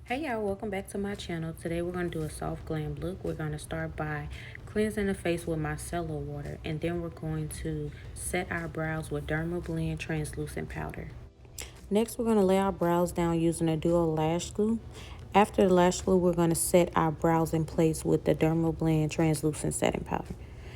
Hey y'all, welcome back to my channel. Today we're going to do a soft glam look. We're going to start by cleansing the face with micellar water, and then we're going to set our brows with Derma Blend translucent powder. Next, we're going to lay our brows down using a duo lash glue. After the lash glue, we're going to set our brows in place with the Derma Blend translucent setting powder.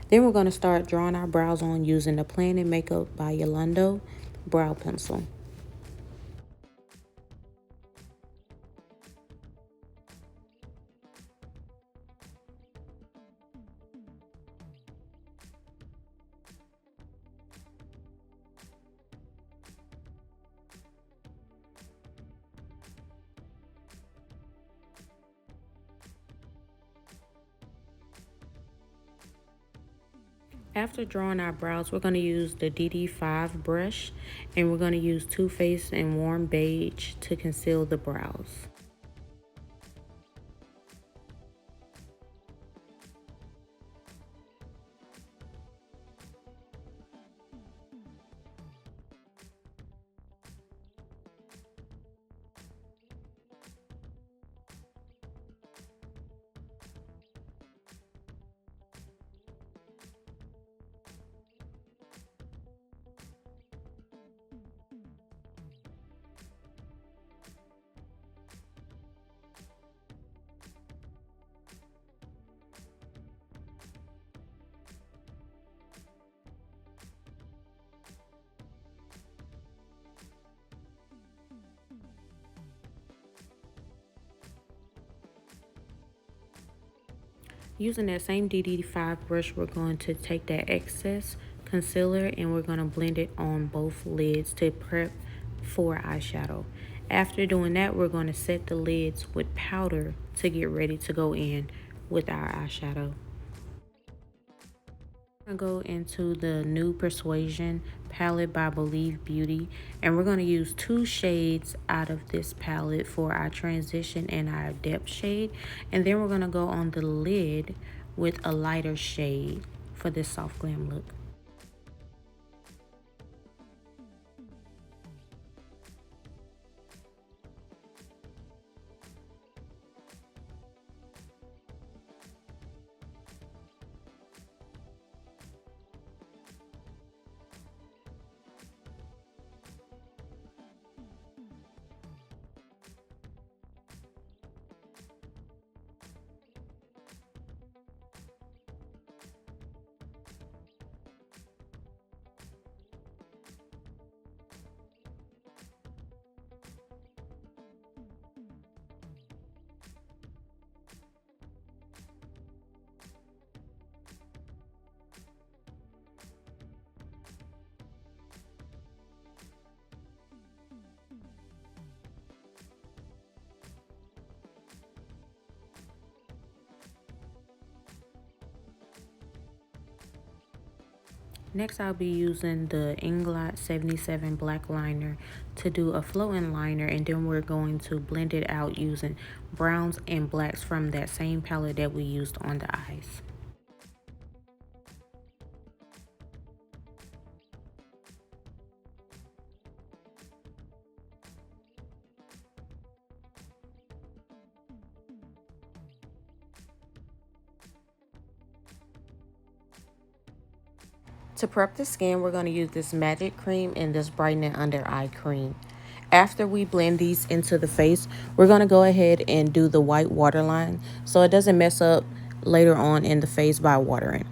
Then we're going to start drawing our brows on using the Planet Makeup by Yolanda brow pencil. After drawing our brows, we're going to use the DD5 brush, and we're going to use Too Faced and Warm Beige to conceal the brows. Using that same DD5 brush, we're going to take that excess concealer and we're going to blend it on both lids to prep for eyeshadow. After doing that, we're going to set the lids with powder to get ready to go in with our eyeshadow. I'm going to go into the New Persuasion palette by Believe Beauty, and we're going to use 2 shades out of this palette for our transition and our depth shade, and then we're going to go on the lid with a lighter shade for this soft glam look. Next, I'll be using the Inglot 77 black liner to do a flow-in liner, and then we're going to blend it out using browns and blacks from that same palette that we used on the eyes. To prep the skin, we're going to use this Magic Cream and this Brightening Under Eye Cream. After we blend these into the face, we're going to go ahead and do the white waterline so it doesn't mess up later on in the face by watering.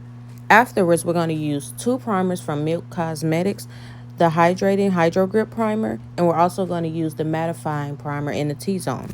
Afterwards, we're going to use 2 primers from Milk Cosmetics, the Hydrating Hydro Grip Primer, and we're also going to use the Mattifying Primer in the T-Zone.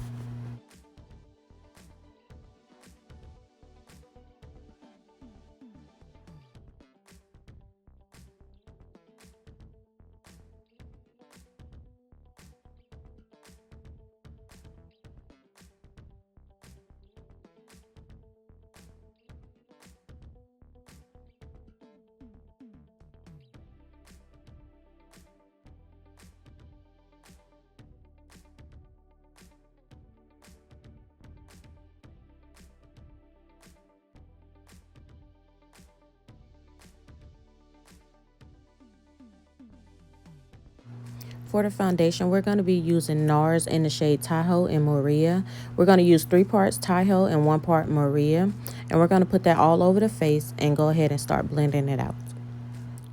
For the foundation, we're going to be using NARS in the shade Tahoe and Maria. We're going to use 3 parts Tahoe and 1 part Maria. And we're going to put that all over the face and go ahead and start blending it out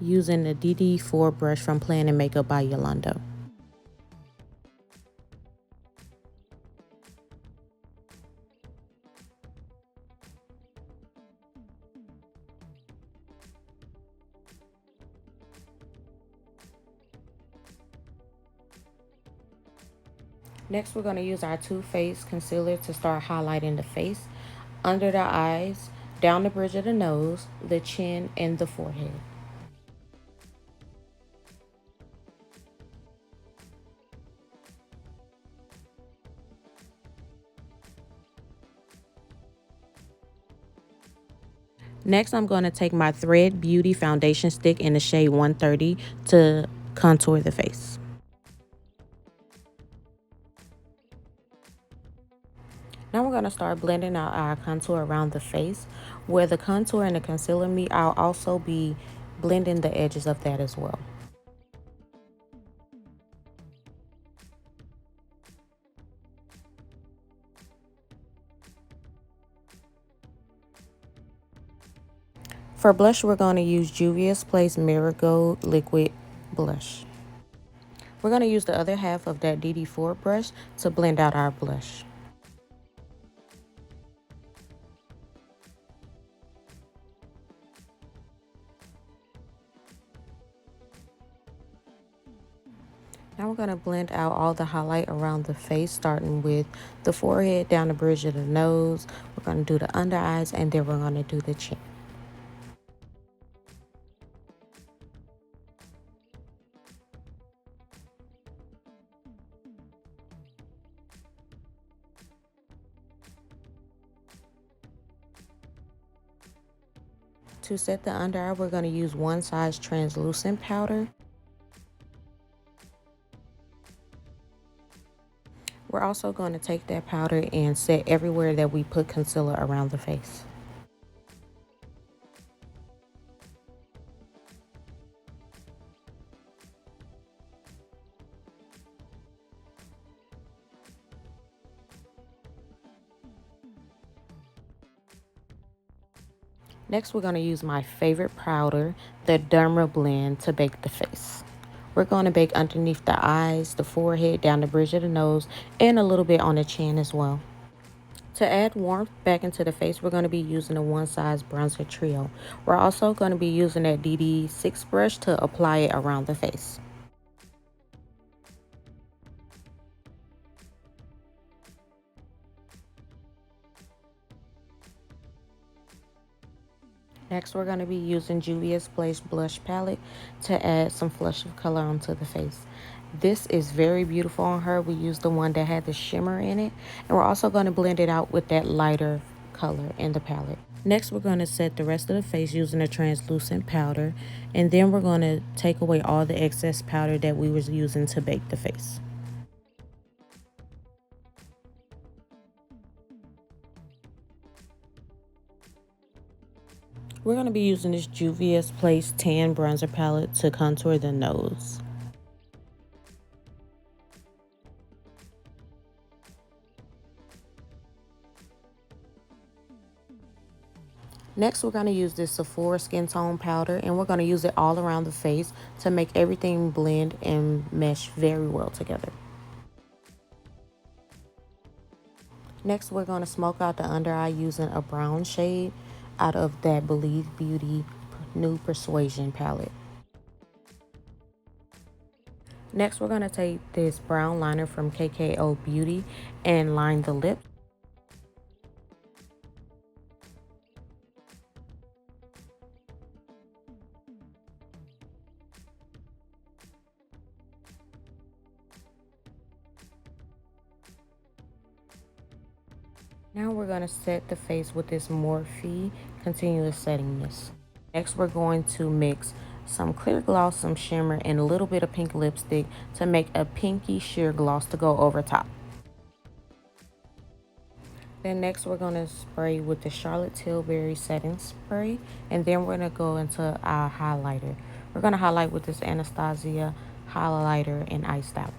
using the DD4 brush from Plan and Makeup by Yolanda. Next, we're going to use our Too Faced concealer to start highlighting the face, under the eyes, down the bridge of the nose, the chin, and the forehead. Next, I'm going to take my Thread Beauty foundation stick in the shade 130 to contour the face. Now we're going to start blending out our contour around the face. Where the contour and the concealer meet, I'll also be blending the edges of that as well. For blush, we're going to use Juvia's Place Marigold Liquid Blush. We're going to use the other half of that DD4 brush to blend out our blush. Now we're going to blend out all the highlight around the face, starting with the forehead, down the bridge of the nose. We're going to do the under eyes, and then we're going to do the chin. To set the under eye, we're going to use 1 size translucent powder. We're also going to take that powder and set everywhere that we put concealer around the face. Next, we're going to use my favorite powder, the Derma Blend, to bake the face. We're going to bake underneath the eyes, the forehead, down the bridge of the nose, and a little bit on the chin as well. To add warmth back into the face, we're going to be using a 1 size bronzer trio. We're also going to be using that DD6 brush to apply it around the face. Next, we're going to be using Juvia's Place Blush Palette to add some flush of color onto the face. This is very beautiful on her. We used the one that had the shimmer in it. And we're also going to blend it out with that lighter color in the palette. Next, we're going to set the rest of the face using a translucent powder. And then we're going to take away all the excess powder that we was using to bake the face. We're going to be using this Juvia's Place Tan Bronzer Palette to contour the nose. Next, we're going to use this Sephora Skin Tone Powder, and we're going to use it all around the face to make everything blend and mesh very well together. Next, we're going to smoke out the under eye using a brown shade out of that Believe Beauty New Persuasion palette. Next, we're going to take this brown liner from KKO Beauty and line the lip. Now we're going to set the face with this Morphe Continuous Setting Mist. Next, we're going to mix some clear gloss, some shimmer, and a little bit of pink lipstick to make a pinky sheer gloss to go over top. Then next, we're going to spray with the Charlotte Tilbury Setting Spray, and then we're going to go into our highlighter. We're going to highlight with this Anastasia highlighter, and iced out.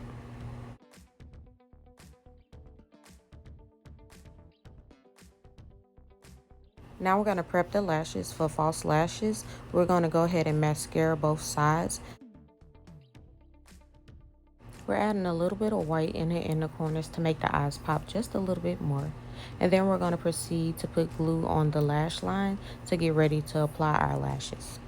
Now we're going to prep the lashes. For false lashes, we're going to go ahead and mascara both sides. We're adding a little bit of white in the inner corners to make the eyes pop just a little bit more. And then we're going to proceed to put glue on the lash line to get ready to apply our lashes.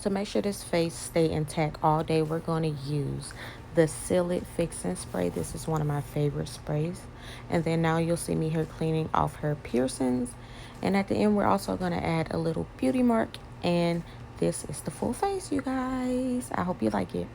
To make sure this face stay intact all day, we're going to use the Seal It Fixing Spray. This is one of my favorite sprays. And then now you'll see me here cleaning off her piercings. And at the end, we're also going to add a little beauty mark. And this is the full face, you guys. I hope you like it.